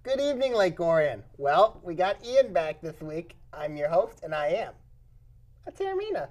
Good evening, Lake Orion. Well, we got Ian back this week. I'm your host, and I am a Taormina.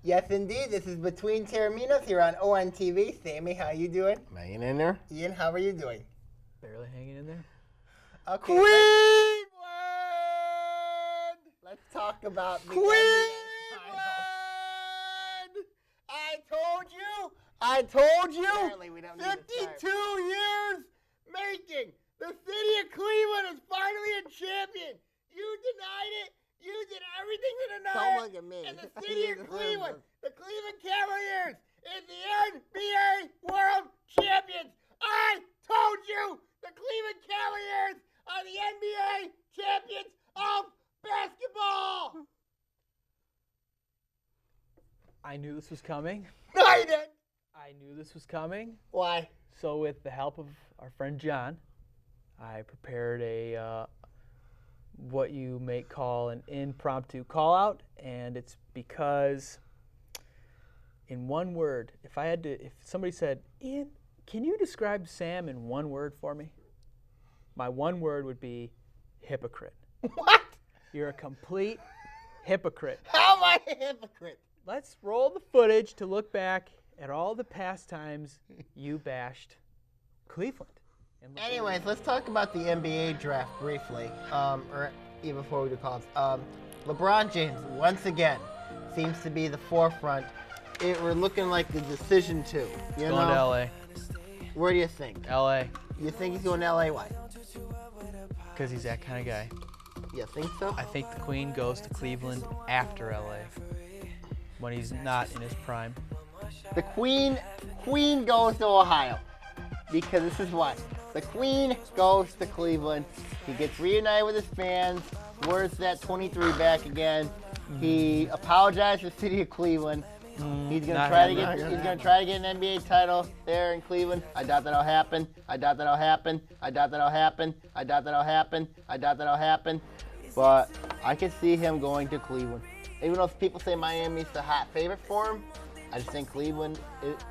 Yes, indeed. This is Between Taorminas here on ONTV. Sammy, how you doing? Hanging in there. Ian, how are you doing? Barely hanging in there. Okay. Cleveland! Let's talk about the Cleveland! I told you. Apparently we don't need to 52 years making. The city of Cleveland is finally a champion. You denied it. You did everything to deny it. Don't look at me. And the city of Cleveland, the Cleveland Cavaliers, is the NBA World Champions. I told you the Cleveland Cavaliers are the NBA champions of basketball. I knew this was coming. No, you didn't. I knew this was coming. Why? So with the help of our friend John, I prepared a what you may call an impromptu call out, and it's because in one word, if somebody said, Ian, can you describe Sam in one word for me? My one word would be hypocrite. What? You're a complete hypocrite. How am I a hypocrite? Let's roll the footage to look back at all the past times you bashed Cleveland. Anyways, let's talk about the NBA draft briefly, or even before we do calls. LeBron James, once again, seems to be the forefront. We're looking like the decision too. You Going to know? LA. Where do you think? LA. You think he's going to LA? Why? Because he's that kind of guy. You think so? I think the Queen goes to Cleveland after LA when he's not in his prime. The Queen goes to Ohio because this is what the Queen goes to Cleveland. He gets reunited with his fans. Where's that 23 back again? He apologized to the city of Cleveland. He's gonna try to get an NBA title there in Cleveland. I doubt that'll happen. I doubt that'll happen. But I can see him going to Cleveland. Even though people say Miami's the hot favorite for him, I just think Cleveland.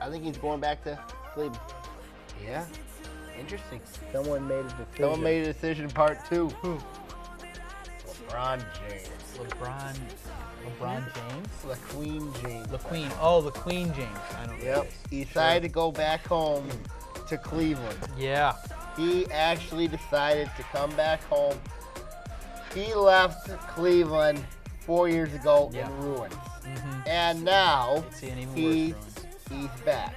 I think he's going back to Cleveland. Yeah. Interesting. Someone made a decision. Someone made a decision, part 2. Who? LeBron James. LeBron James? The Queen James. The Queen. Oh, the Queen James. I don't know. Yep. He decided to go back home to Cleveland. Yeah. He actually decided to come back home. He left Cleveland 4 years ago Yeah. in ruins. Mm-hmm. And now See an even he's worse ruins. he's back.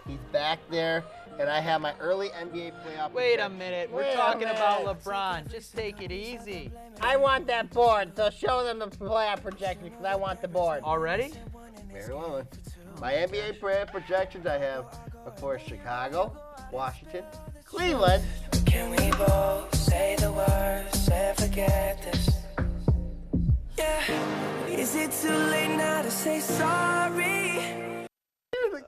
He's back there, and I have my early NBA playoff. Wait a projection. minute. Wait We're a talking about minute. LeBron. Just take it easy. I want that board, so show them the playoff projection because I want the board. Already? Very well. My NBA projections I have, of course, Chicago, Washington, Cleveland. Can we both say the words and forget this? Yeah. Is it too late now to say sorry?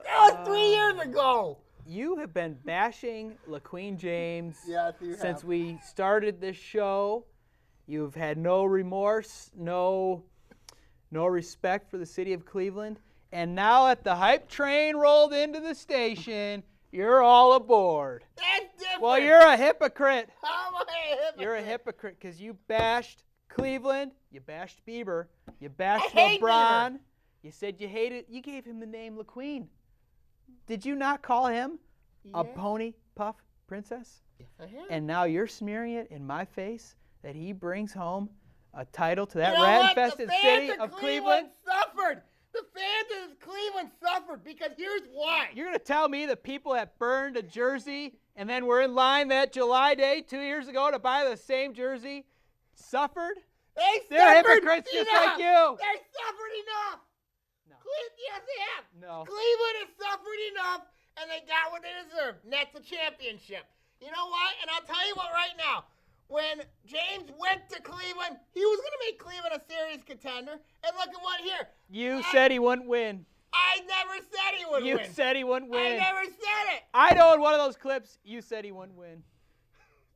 That was 3 years ago. You have been bashing LaQueen James Yes, you have. since we started this show. You've had no remorse, no respect for the city of Cleveland. And now at the hype train rolled into the station, you're all aboard. That's different. Well, you're a hypocrite. How am I a hypocrite? You're a hypocrite because you bashed Cleveland, you bashed Bieber, you bashed I hate LeBron. Bieber. You said you hated, you gave him the name LaQueen. Did you not call him a Yeah. pony puff princess? Yes, I have. And now you're smearing it in my face that he brings home a title to that You know what? rat-infested The fans city of Cleveland Cleveland. suffered. The fans of Cleveland suffered because here's why. You're going to tell me the people that burned a jersey and then were in line that July day 2 years ago to buy the same jersey suffered? They're suffered hypocrites just enough. like you. They suffered enough. No. Yes, they have. No. Cleveland has suffered enough, and they got what they deserved. And that's a championship. You know why? And I'll tell you what right now. When James went to Cleveland, he was going to make Cleveland a serious contender. And look at what here. You said he wouldn't win. I never said he would win. You said he wouldn't win. I never said it. I know in one of those clips, you said he wouldn't win.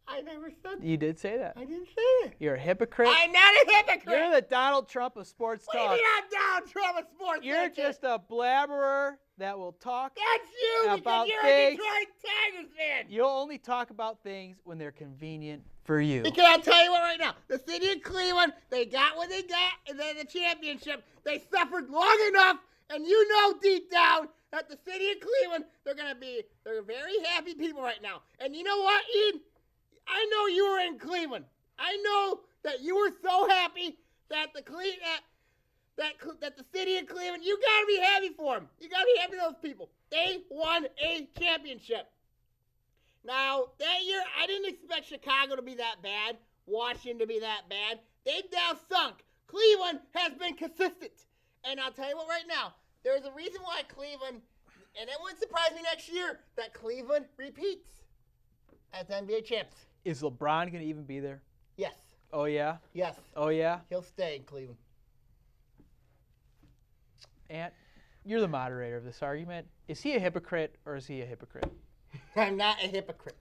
I never said that. You did say that. I didn't say it. You're a hypocrite. I'm not a hypocrite. You're the Donald Trump of sports What do you talk. mean I'm down Trump of sports? You're just a blabberer that will talk. That's you about because you're things. a Detroit Tigers fan. You'll only talk about things when they're convenient for you. Because I'll tell you what right now. The city of Cleveland, they got what they got in the championship. They suffered long enough, and you know deep down that the city of Cleveland, they're very happy people right now. And you know what, Ian? I know you were in Cleveland. I know that you were so happy that the city of Cleveland, you got to be happy for them. You got to be happy for those people. They won a championship. Now, that year, I didn't expect Chicago to be that bad, Washington to be that bad. They've now sunk. Cleveland has been consistent. And I'll tell you what right now, there's a reason why Cleveland, and it wouldn't surprise me next year, that Cleveland repeats as NBA champs. Is LeBron going to even be there? Yes. Oh, yeah? Yes. Oh, yeah? He'll stay in Cleveland. Ant, you're the moderator of this argument. Is he a hypocrite or is he a hypocrite? I'm not a hypocrite.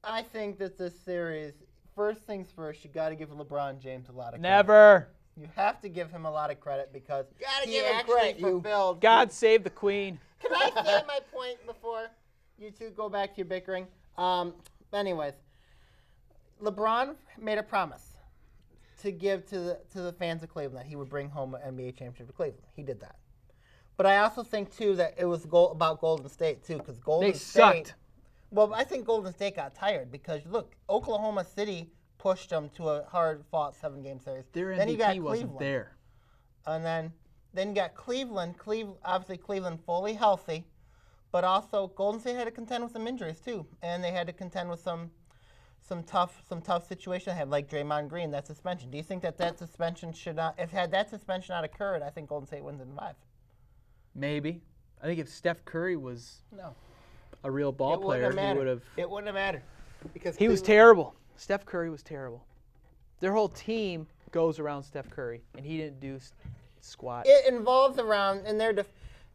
I think that this series, first things first, you got to give LeBron James a lot of credit. Never. You have to give him a lot of credit because Gotta he give him actually credit, you. fulfilled. God save the queen. Can I say my point before you two go back to your bickering? Anyways, LeBron made a promise to give to the fans of Cleveland that he would bring home an NBA championship to Cleveland. He did that. But I also think, too, that it was about Golden State, too, because Golden State sucked. Well, I think Golden State got tired because, look, Oklahoma City pushed them to a hard-fought 7-game series. Their then you got MVP wasn't Cleveland. there. And then you got Cleveland. Obviously, Cleveland fully healthy, but also Golden State had to contend with some injuries too, and they had to contend with some tough situations. They had like Draymond Green, that suspension. Do you think that suspension should not? If had that suspension not occurred, I think Golden State wins in 5. Maybe. I think if Steph Curry was No, a real ball player, he would have. It wouldn't have mattered. Because He was Cleveland- terrible. Steph Curry was terrible. Their whole team goes around Steph Curry, and he didn't do squat. it involves around in their.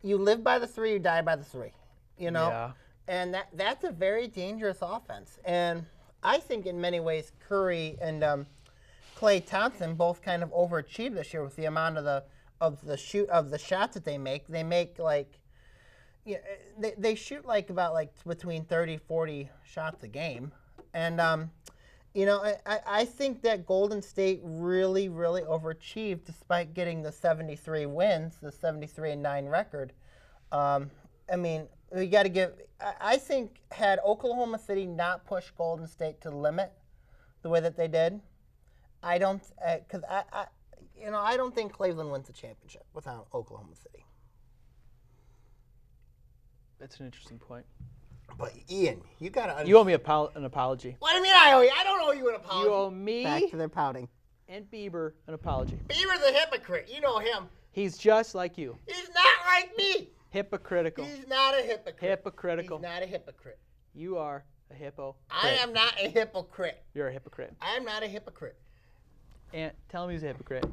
You live by the 3, you die by the 3. You know, Yeah. and that's a very dangerous offense. And I think in many ways Curry and Klay Thompson both kind of overachieved this year with the amount of the shots that they make. They make like, yeah, they shoot like about like between 30-40 shots a game, and I think that Golden State really overachieved despite getting the 73 wins, the 73-9 record. I mean, we got to give. I think had Oklahoma City not pushed Golden State to the limit the way that they did, I don't think Cleveland wins the championship without Oklahoma City. That's an interesting point. But Ian, you gotta. You owe me an apology. What do you mean I owe you? I don't owe you an apology. You owe me Back to their pouting. and Bieber an apology. Bieber's a hypocrite. You know him. He's just like you. He's not like me. Hypocritical. He's not a hypocrite. Hypocritical. He's not a hypocrite. You are a hippo. I am not a hypocrite. You're a hypocrite. I am not a hypocrite. Ant, tell him he's a hypocrite.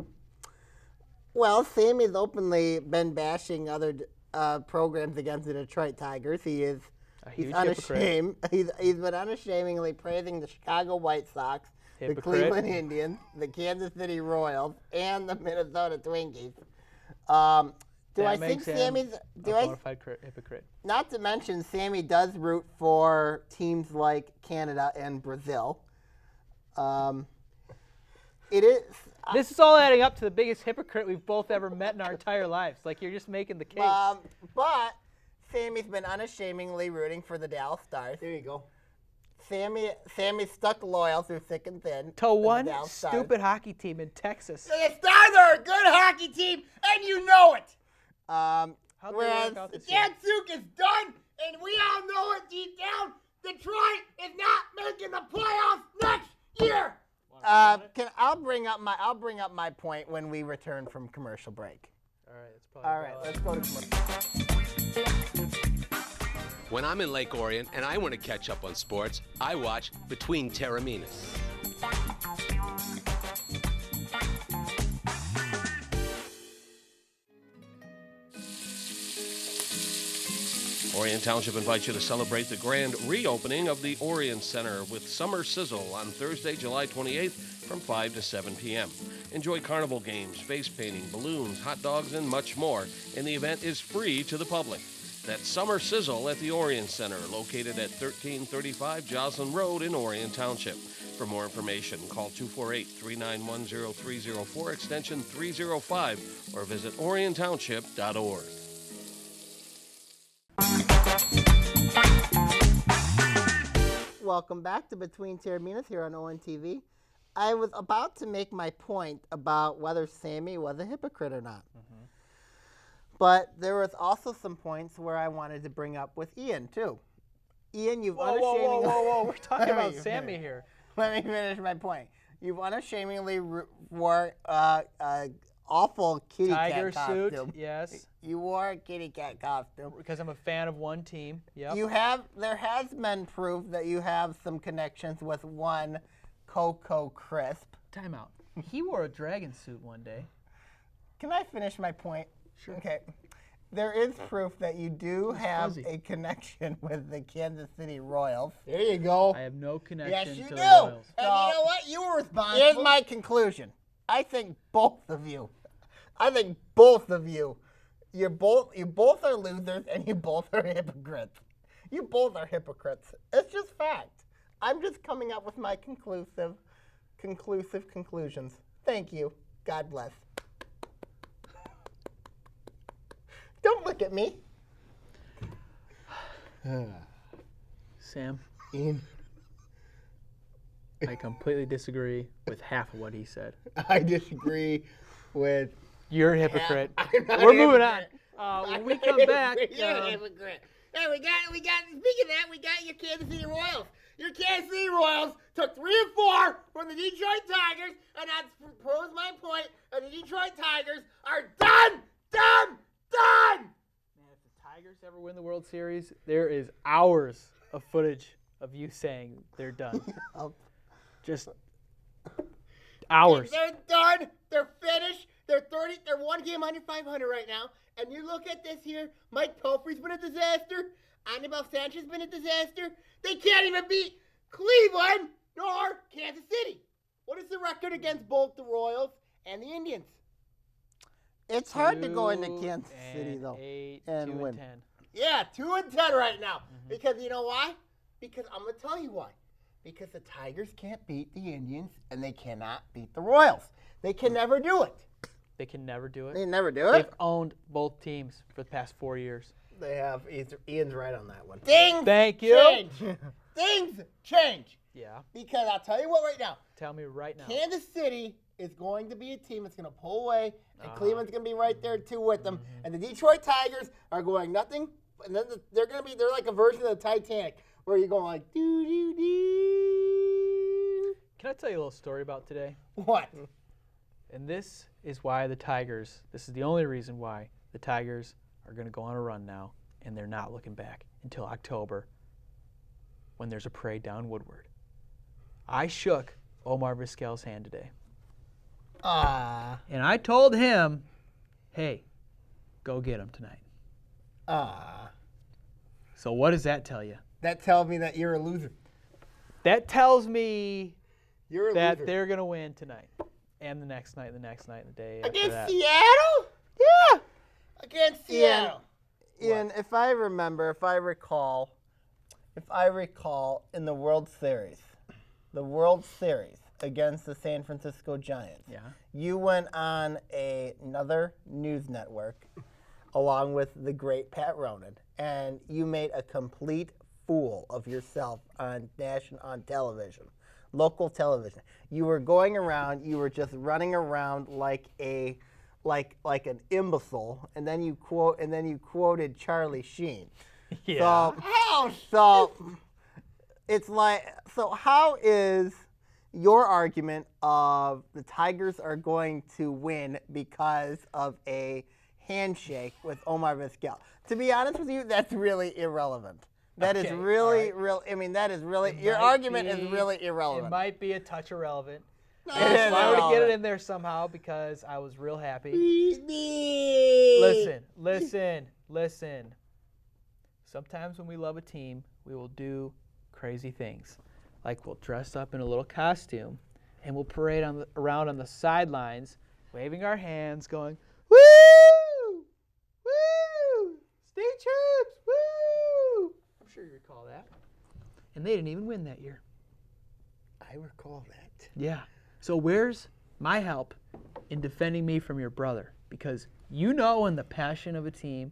Well, Sammy's openly been bashing other programs against the Detroit Tigers. He's huge unashamed. He's been unashamedly praising the Chicago White Sox, Hypocrite. the Cleveland Indians, the Kansas City Royals, and the Minnesota Twinkies. Do I think Sammy's? bona fide hypocrite. Not to mention, Sammy does root for teams like Canada and Brazil. It is. This is all adding up to the biggest hypocrite we've both ever met in our entire lives. Like, you're just making the case. But Sammy's been unashamedly rooting for the Dallas Stars. There you go. Sammy's stuck loyal through thick and thin. to one Dallas Stars. stupid hockey team in Texas. The Stars are a good hockey team, and you know it. How'd they Whereas work out this year? Datsuk is done, and we all know it deep down. Detroit is not making the playoffs next year. I'll bring up my point when we return from commercial break. All right, that's probably All right, let's go to commercial. When I'm in Lake Orion and I want to catch up on sports, I watch Between Taorminas. Orion Township invites you to celebrate the grand reopening of the Orion Center with Summer Sizzle on Thursday, July 28th from 5 to 7 p.m. Enjoy carnival games, face painting, balloons, hot dogs, and much more, and the event is free to the public. That's Summer Sizzle at the Orion Center, located at 1335 Joslin Road in Orion Township. For more information, call 248-391-0304, extension 305, or visit oriontownship.org. Welcome back to Between Taorminas here on ONTV. I was about to make my point about whether Sammy was a hypocrite or not. Mm-hmm. But there was also some points where I wanted to bring up with Ian, too. Ian, you've unashamedly... Whoa. We're talking about Sammy here. Let me finish my point. You've unashamedly wore awful kitty Tiger cat suit, costume. yes. You wore a kitty cat costume. Because I'm a fan of one team, yep. There has been proof that you have some connections with one Coco Crisp. Time out. He wore a dragon suit one day. Can I finish my point? Sure. Okay. There is proof that you do have fuzzy. a connection with the Kansas City Royals. There you go. I have no connection Yes, you to do. the Royals. And you know what? You were responsible. Here's my conclusion. I think both of you, you both are losers and you both are hypocrites. You both are hypocrites. It's just fact. I'm just coming up with my conclusive conclusions. Thank you. God bless. Don't look at me. Sam, Ian, I completely disagree with half of what he said. I disagree with. You're a hypocrite. I'm not We're a moving hypocrite. on. When we come back, You're a hypocrite. Hey, we got. Speaking of that, we got your Kansas City Royals. Your Kansas City Royals took 3 and 4 from the Detroit Tigers, and that proves my point. And the Detroit Tigers are done. man, if the Tigers ever win the World Series, there is hours of footage of you saying they're done. Just hours. They're done. They're finished. They're 30. They're 1 game under 500 right now. And you look at this here. Mike Pelfrey's been a disaster. Anibal Sanchez's been a disaster. They can't even beat Cleveland nor Kansas City. What is the record against both the Royals and the Indians? It's hard to go into Kansas City, though, 8, and 2 win. and 10. Yeah, 2 and 10 right now. Because you know why? Because I'm going to tell you why. Because the Tigers can't beat the Indians, and they cannot beat the Royals. They can never do it. They can never do it. They never do They've it. owned both teams for the past 4 years. They have. Ian's right on that one. Thank you. Change. Things change. Yeah. Because I'll tell you what right now. Tell me right now. Kansas City is going to be a team that's going to pull away, and Cleveland's going to be right there too with them. And the Detroit Tigers are going nothing, and then they're like a version of the Titanic, where you're going like doo doo doo. Can I tell you a little story about today? What? And this is why the Tigers, this is the only reason why the Tigers are going to go on a run now, and they're not looking back until October when there's a parade down Woodward. I shook Omar Vizquel's hand today. And I told him, hey, go get him tonight. So what does that tell you? That tells me that you're a loser. That tells me You're a that loser. they're going to win tonight. And the next night, and the next night, and the day after Against that. Seattle? Yeah. Against Seattle. Ian, if I recall in the World Series against the San Francisco Giants, Yeah. you went on another news network along with the great Pat Ronan, and you made a complete fool of yourself on television, local television. You were going around, you were just running around like an imbecile, and then you quoted Charlie Sheen. Yeah. So it's like, so how is your argument of the Tigers are going to win because of a handshake with Omar Vizquel? To be honest with you, that's really irrelevant. That is Okay, really, all right. real. I mean, that is really. It Your might argument is be- really It irrelevant. might be a touch irrelevant. No, I just wanted to get irrelevant. it in there somehow because I was real happy. Me. Listen. Sometimes when we love a team, we will do crazy things. Like we'll dress up in a little costume and we'll parade around on the sidelines, waving our hands, going, woo! Woo! State champs! Woo! I'm sure you recall that. And they didn't even win that year. I recall that. Yeah. So where's my help in defending me from your brother? Because you know when the passion of a team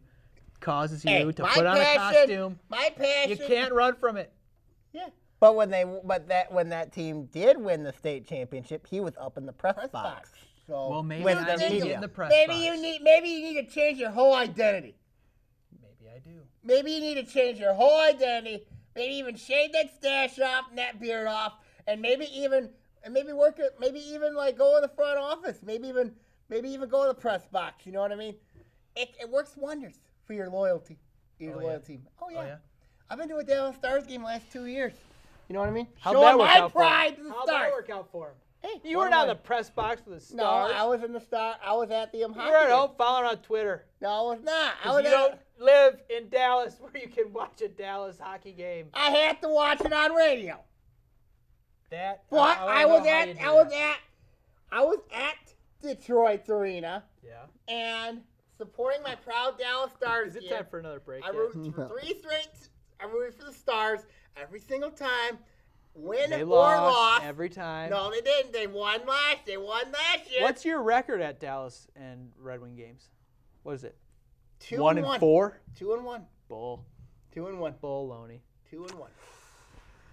causes you to my put on a passion- costume, My passion. you can't run from it. Yeah. But when that team did win the state championship, he was up in the press box. So Well, maybe With I the need to media. get in the press maybe box. you need to change your whole identity. Maybe I do. Maybe you need to change your whole identity. Maybe even shave that stash off and that beard off, and maybe even like go in the front office. Maybe even go in the press box. You know what I mean? It works wonders for your loyalty. Your Oh, loyal yeah. team. Oh yeah. Oh, yeah? I've been doing Dallas Stars game the last 2 years. You know what I mean? How'd Showing that work my out for him? pride to the How'd Stars. that work out for him? Hey, You what weren't am on I? the press box for the No, Stars. I was in the Star. I was at the You hockey were at game. home following on Twitter. No, I was not. I 'Cause was you don't live in Dallas where you can watch a Dallas hockey game. I had to watch it on radio. That But wanna I know was how at you do I was at Detroit's arena that. Yeah. and supporting my proud Dallas Stars. Is it gear. time for another break? I yet? rooted for three straight. I rooted for the Stars every single time, win They or lost loss. every time. No, they didn't. They won last year. What's your record at Dallas and Red Wing games? What is it? 2-1. 1-4? 2-1. Bull. 2-1. Baloney. 2-1.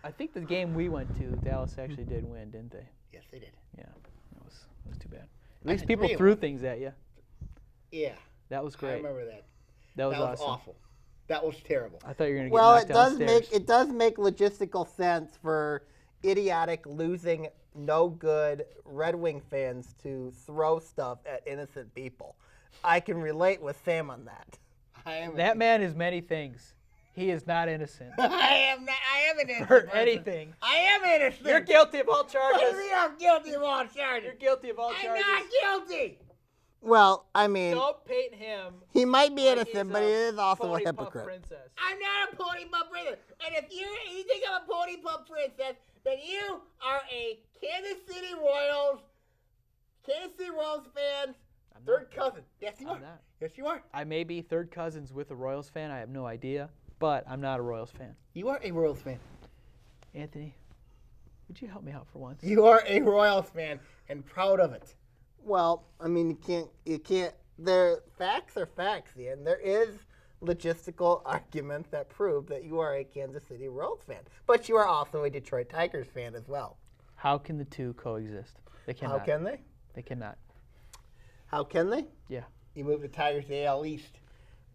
I think the game we went to, Dallas actually did win, didn't they? Yes, they did. Yeah. That was too bad. At least I people agree threw with- things at you. Yeah, That was I great. remember that. That was That was awesome. awful. That was terrible. I thought you were gonna get Well, knocked downstairs. it does make logistical sense for idiotic, losing, no good Red Wing fans to throw stuff at innocent people. I can relate with Sam on that. I am. That man is many things. He is not innocent I am not. I am an innocent. for person. anything. I am innocent. You're guilty of all What do you charges. mean I'm guilty of all charges? You're guilty of all I'm charges. not guilty. Well, I mean, Don't paint him. he might be like innocent, he's but he is also a pony puff hypocrite. princess. I'm not a pony pup princess. And if you think I'm a pony pup princess, then you are a Kansas City Royals fan, I'm third not. cousin. Yes, you I'm are. not. Yes, you are. I may be third cousins with a Royals fan. I have no idea, but I'm not a Royals fan. You are a Royals fan. Anthony, would you help me out for once? You are a Royals fan and proud of it. Well, I mean, you can't. Facts are facts, Ian. There is logistical arguments that prove that you are a Kansas City Royals fan, but you are also a Detroit Tigers fan as well. How can the two coexist? They cannot. How can they? They cannot. How can they? Yeah. You moved the Tigers to the AL East.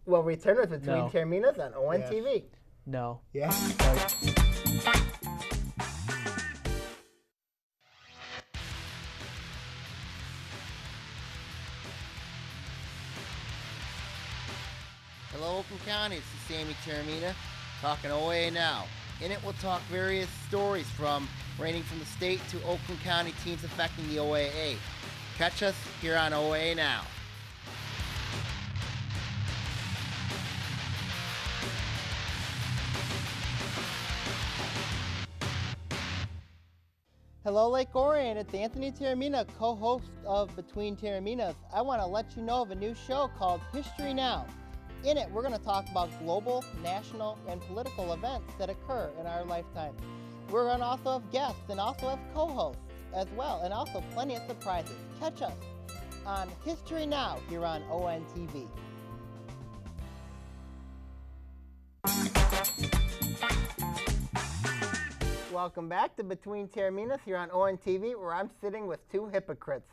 Well, return us between No. Taorminas on ONTV. No. Yeah. Hello, Oakland County. This is Sammy Taormina talking OA now. In it, we'll talk various stories from ranging from the state to Oakland County teams affecting the OAA. Catch us here on OA now. Hello, Lake Orion. It's Anthony Taormina, co-host of Between Taorminas. I want to let you know of a new show called History Now. In it, we're going to talk about global, national, and political events that occur in our lifetime. We're going to also have guests and also have co-hosts as well, and also plenty of surprises. Catch us on History Now here on ONTV. Welcome back to Between Taorminas here on ONTV, where I'm sitting with two hypocrites.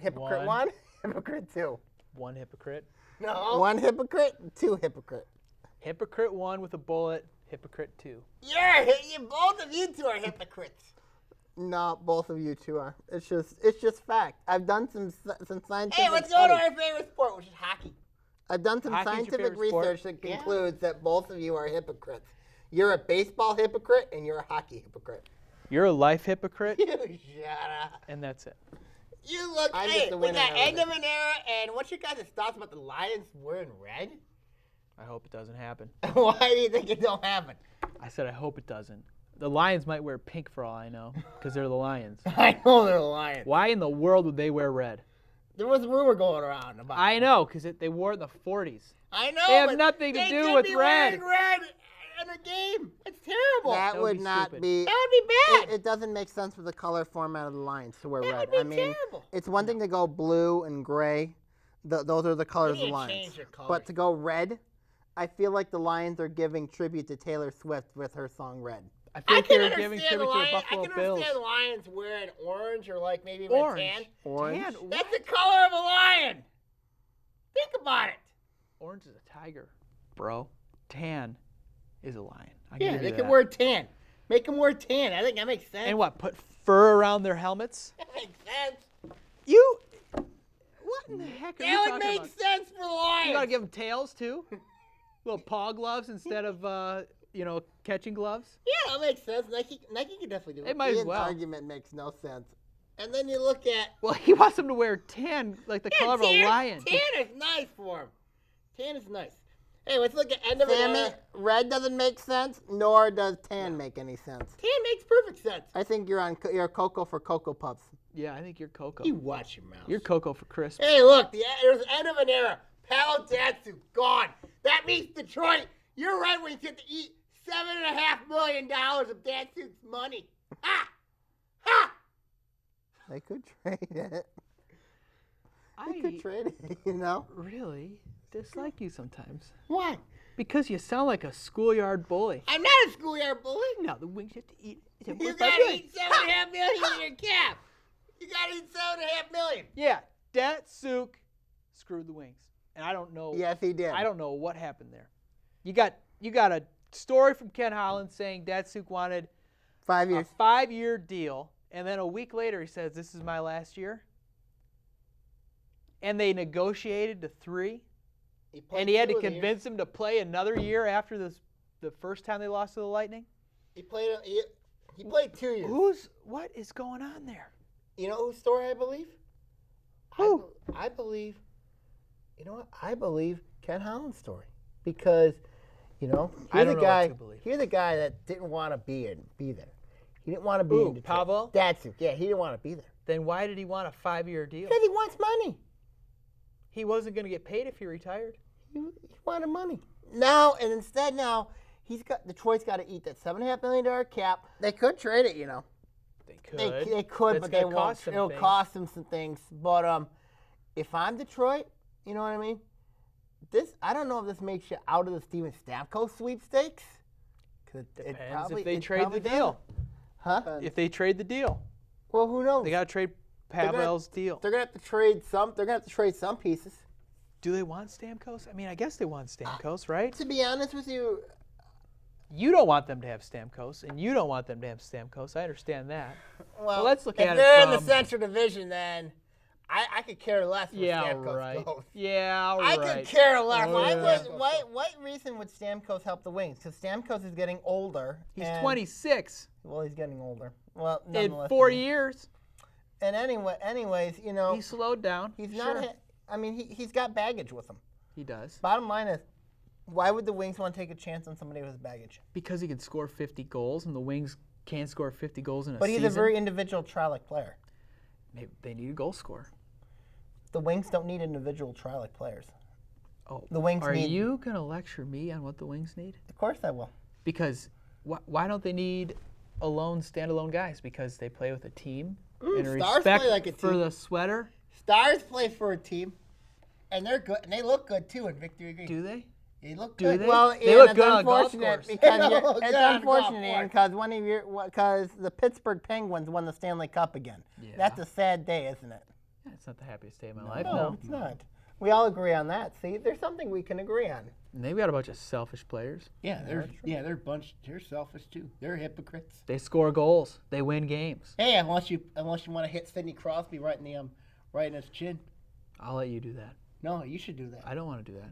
Hypocrite one, hypocrite two. One hypocrite. No. One hypocrite, two hypocrite. Hypocrite one with a bullet. Hypocrite two. Both of you two are hypocrites. No, both of you two are. It's just fact. I've done some scientific Hey, let's go to studies. our favorite sport, which is hockey. I've done some Hockey's your scientific favorite sport? research that concludes that both of you are hypocrites. You're a baseball hypocrite and you're a hockey hypocrite. You're a life hypocrite, You shut up. and that's it. You look, I'm hey, just a with winner that and end of everything. an era, and what's your guys' thoughts about the Lions wearing red? I hope it doesn't happen. Why do you think it don't happen? I said I hope it doesn't. The Lions might wear pink for all I know, because they're the Lions. I know they're the Lions. Why in the world would they wear red? There was a rumor going around about I know, because they wore it in the 40s. I know. They have but nothing to they do could with be red. wearing red in a game. It's terrible. That would would be not stupid. be. That would be bad. It doesn't make sense for the color format of the Lions to wear That red. would be I mean, terrible. it's one thing to go blue and gray. Those are the colors of need the to Lions. change their colors. But to go red, I feel like the Lions are giving tribute to Taylor Swift with her song Red. I feel I like can they're understand giving the tribute to the Lions. I Buffalo can Bills. understand the Lions wearing orange or like maybe Orange. tan. Orange. Tan, That's the color of a lion. Think about it. Orange is a tiger, bro. Tan is a lion. I Yeah, give they you can that. wear tan. Make them wear tan. I think that makes sense. And what? Put fur around their helmets? That makes sense. You? What in the heck are you That would talking make about? sense for the Lions. You gotta give them tails too. Little paw gloves instead of catching gloves. Yeah, that makes sense. Nike can definitely do They it. might as Ian's well. argument makes no sense. And then you look at Well, he wants them to wear tan, like the color of a tan, lion. Tan is nice for him. Tan is nice. Hey, let's look at end of an Sammy, era. red doesn't make sense, nor does tan make any sense. Tan makes perfect sense. I think you're Cocoa for Cocoa Puffs. Yeah, I think you're Coco. You watch your mouth. You're Coco for crisp. Hey, look, there's the end of an era. Paolo Datsu, gone. That means Detroit, your Red Wings get to eat $7.5 million of Datsu's money. Ha! Ha! They could trade it. They I could trade it, you know? really dislike you sometimes Why? because you sound like a schoolyard bully. I'm not a schoolyard bully. No, the Wings have to eat. You gotta eat $7.5 million in your cap. You gotta eat $7.5 million. Yeah, Datsuk screwed the Wings, and I don't know. Yes, he did. I don't know what happened there. You got a story from Ken Holland saying Datsuk wanted 5 a years. 5-year deal, and then a week later he says, "This is my last year." And they negotiated to 3, and he had to convince him to play another year after the first time they lost to the Lightning. He played 2 years. What is going on there? You know whose story I believe? Who? I believe. You know what? I believe Ken Holland's story because, I here's don't a know what guy. to believe. Here's a guy that didn't want to be there. He didn't want to be in Detroit. Pavel? Datsuk. Yeah, he didn't want to be there Then why did he want a 5-year deal? because he wants money. He wasn't going to get paid if he retired. He wanted money. Now and instead Detroit's got to eat that $7.5 million cap. They could trade it, you know. They could. They could, That's but they gonna won't. cost them It'll things. cost them some things. But if I'm Detroit, you know what I mean? I don't know if this makes you out of the Steven Stamkos sweepstakes. 'Cause it Depends probably- if they it trade probably the deal. does. Huh? If they trade the deal, Well, who knows? they got to trade gonna- Pavel's deal. They're gonna have to trade some. They're gonna have to trade some pieces. Do they want Stamkos? I mean, I guess they want Stamkos, right? To be honest with you, You don't want them to have Stamkos, and you don't want them to have Stamkos. I understand that. well, let's look if at it they're in the from- Central Division, then I could care less where Yeah, Stamkos right. goes. Yeah, I right. could care less. Oh, why yeah. what reason would Stamkos help the Wings? Because Stamkos is getting older. He's and- 26 Well, he's getting older. Well, in nonetheless, 4 years. And anyways, He slowed down. he's Sure. not. I mean, he's got baggage with him. He does. Bottom line is, why would the Wings want to take a chance on somebody with baggage? Because he can score 50 goals, and the Wings can't score 50 goals in a But he's season. a very individual trialic player. Maybe they need a goal scorer. The Wings don't need individual trialic players. Oh, The Wings are need- you going to lecture me on what the Wings need? Of course I will. Because why don't they need standalone guys? Because they play with a team and a Stars respect play like a for team. the sweater. Stars play for a team, and they're good, and they look good too in victory green. Do they? They look Do good. they? Well, They Ian, look it's good on a golf unfortunate course. because They you're- look it's good on a unfortunate, golf Ian, course. because the Pittsburgh Penguins won the Stanley Cup again. Yeah. That's a sad day, isn't it? It's not the happiest day of my life. No, No. it's not. We all agree on that. See, there's something we can agree on. And they've got a bunch of selfish players. Yeah, they're they're selfish too. They're hypocrites. They score goals. They win games. Hey, unless you want to hit Sidney Crosby right in his chin. I'll let you do that. No, you should do that. I don't want to do that.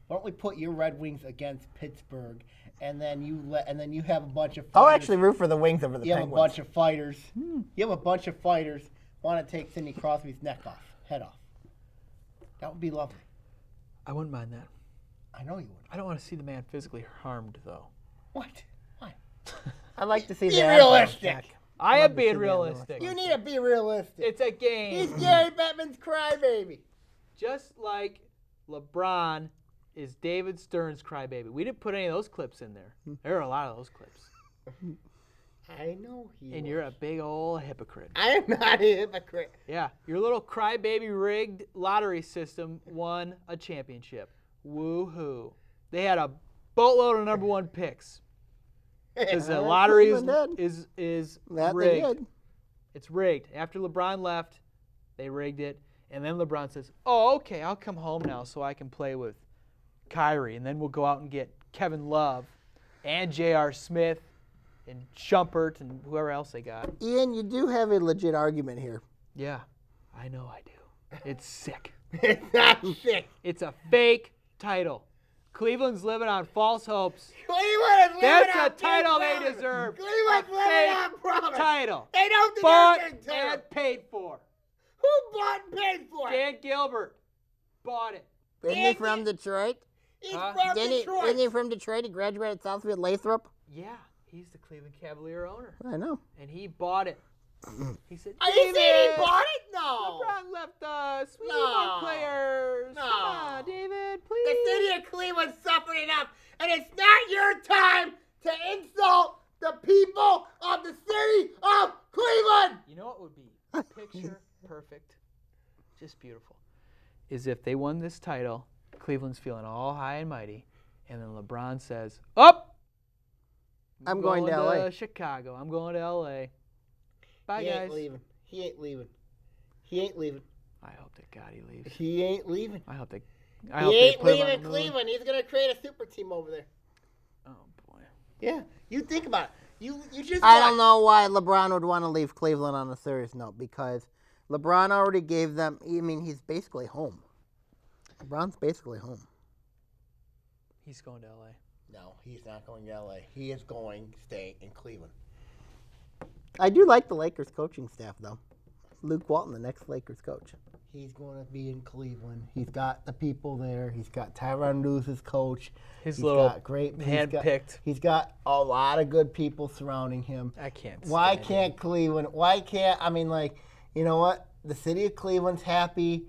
Why don't we put your Red Wings against Pittsburgh and then you have a bunch of fighters. I'll actually root for the Wings over the You have a Penguins. bunch of fighters. You have a bunch of fighters want to take Sidney Crosby's head off. That would be lovely. I wouldn't mind that. I know you would. I don't want to see the man physically harmed, though. What? Why? I'd like to see Be the realistic. I love am to see being the realistic. You need to be realistic. It's a game. He's Gary Bettman's crybaby. Just like LeBron is David Stern's crybaby. We didn't put any of those clips in there. There are a lot of those clips. I know he And was. you're a big old hypocrite. I am not a hypocrite. Yeah, your little crybaby rigged lottery system won a championship. Woo-hoo. They had a boatload of number 1 picks. Because the lottery is That they rigged. did. It's rigged. After LeBron left, they rigged it. And then LeBron says, oh, okay, I'll come home now so I can play with Kyrie. And then we'll go out and get Kevin Love and J.R. Smith and Shumpert and whoever else they got. Ian, you do have a legit argument here. Yeah, I know I do. It's sick. It's not sick. It's a fake title. Cleveland's living on false hopes. Cleveland is living That's on a title big they promise. deserve. Cleveland's A living fake on promise. title. They don't deserve Bought that title. and paid for. Who bought and paid for it? Dan Gilbert bought it. Isn't he from Detroit? He's Huh? from Isn't Detroit. he from Detroit? He graduated at Southfield Lathrop. Yeah, he's the Cleveland Cavalier owner. I know. And he bought it. He said, Are you saying David, he bought it? No. LeBron left us. We need No. more players. No. Come on, David, please. The city of Cleveland suffered enough, and it's not your time to insult the people of the city of Cleveland. You know what would be picture perfect, just beautiful, is if they won this title, Cleveland's feeling all high and mighty, and then LeBron says, "Up, I'm going to LA." Chicago. I'm going to LA. Bye, He guys." ain't leaving. He ain't leaving. He ain't leaving. I hope to God he leaves. He ain't leaving. I hope He they ain't put him on leaving the moon. Cleveland. He's gonna create a super team over there. Oh boy. Yeah. You think about it. You just. I watch. don't know why LeBron would want to leave Cleveland on a serious note because LeBron already gave them. I mean, he's basically home. LeBron's basically home. He's going to LA. No, he's not going to LA. He is going to stay in Cleveland. I do like the Lakers coaching staff though. Luke Walton, the next Lakers coach. He's going to be in Cleveland. He's got the people there. He's got Tyronn Lue as coach. His He's little got great handpicked. He's got a lot of good people surrounding him. I can't. Why stand can't Cleveland? Why can't? I mean, like, you know what? The city of Cleveland's happy.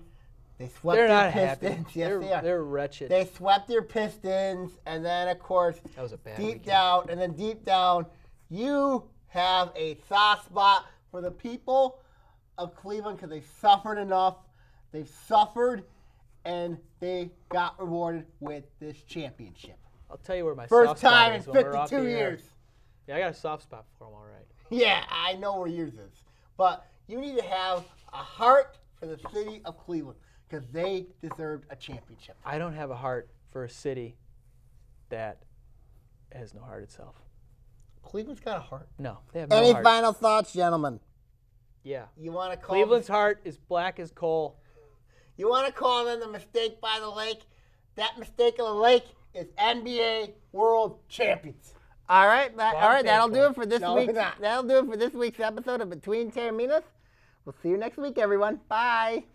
They swept They're their not happy. Pistons. Yes, they are. They're wretched. They swept their Pistons, and then of course, That was a bad deep weekend. down, you have a soft spot for the people of Cleveland because they suffered enough. They've suffered, and they got rewarded with this championship. I'll tell you where my First soft spot time in is when we're off 52 the air. years. Yeah, I got a soft spot for him, all right. Yeah, I know where yours is. But you need to have a heart for the city of Cleveland because they deserved a championship. I don't have a heart for a city that has no heart itself. Cleveland's got a heart. No, they have no Any heart. final thoughts, gentlemen? Yeah. You want to call Cleveland's heart is black as coal. You want to call them the mistake by the lake? That mistake of the lake is NBA World Champions. All right, that'll do it for this No, week. we're not. That'll do it for this week's episode of Between Taorminas. We'll see you next week, everyone. Bye.